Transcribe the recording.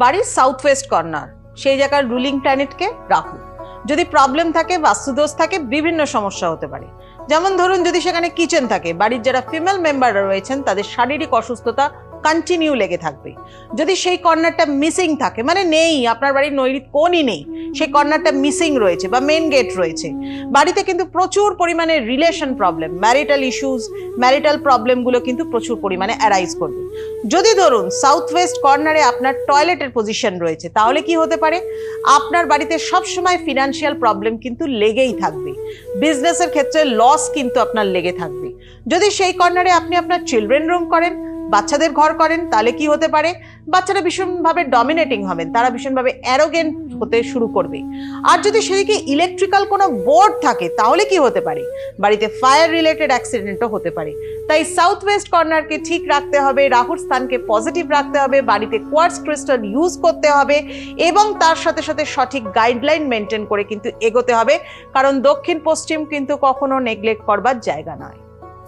বাড়ির south West corner সেই জায়গার রুলিং প্ল্যানেটকে রাহু। যদি প্রবলেম থাকে, বাস্তুদোষ থাকে, বিভিন্ন সমস্যা হতে পারে। যেমন ধরুন, যদি সেখানে কিচেন থাকে, বাড়ির যারা ফিমেল মেম্বাররা রয়েছেন তাদের শারীরিক অসুস্থতা কন্টিনিউ লেগে থাকবে। যদি সেই কর্নারটা মিসিং থাকে, মানে নেই, আপনার বাড়ির নৈরিত কোণই নেই, সেই কর্নারটা মিসিং রয়েছে বা মেন গেট রয়েছে, বাড়িতে কিন্তু প্রচুর পরিমাণে relation problem, marital issues, marital প্রবলেমগুলো কিন্তু প্রচুর পরিমাণে অ্যারাইজ করবে। যদি ধরুন সাউথ ওয়েস্ট কর্নারে আপনার টয়লেটের পজিশন রয়েছে, তাহলে কি হতে পারে, আপনার বাড়িতে সবসময় ফিনান্সিয়াল প্রবলেম কিন্তু লেগেই থাকবে। বিজনেসের ক্ষেত্রে লস কিন্তু আপনার লেগে থাকবে। যদি সেই কর্নারে আপনি আপনার চিলড্রেন রুম করেন, বাচ্চাদের ঘর করেন, তাহলে কি হতে পারে, বাচ্চারা ভীষণভাবে ডমিনেটিং হবেন, তারা ভীষণভাবে অ্যারোগেন্ট হতে শুরু করবে। আর যদি সেদিকে ইলেকট্রিক্যাল কোনো বোর্ড থাকে, তাহলে কি হতে পারে, বাড়িতে ফায়ার রিলেটেড অ্যাক্সিডেন্টও হতে পারে। তাই সাউথ ওয়েস্ট কর্নারকে ঠিক রাখতে হবে, রাহুর স্থানকে পজিটিভ রাখতে হবে, বাড়িতে কোয়ার্টজ ক্রিস্টাল ইউজ করতে হবে এবং তার সাথে সাথে সঠিক গাইডলাইন মেনটেন করে কিন্তু এগোতে হবে, কারণ দক্ষিণ পশ্চিম কিন্তু কখনো নেগলেক্ট করবার জায়গা নয়।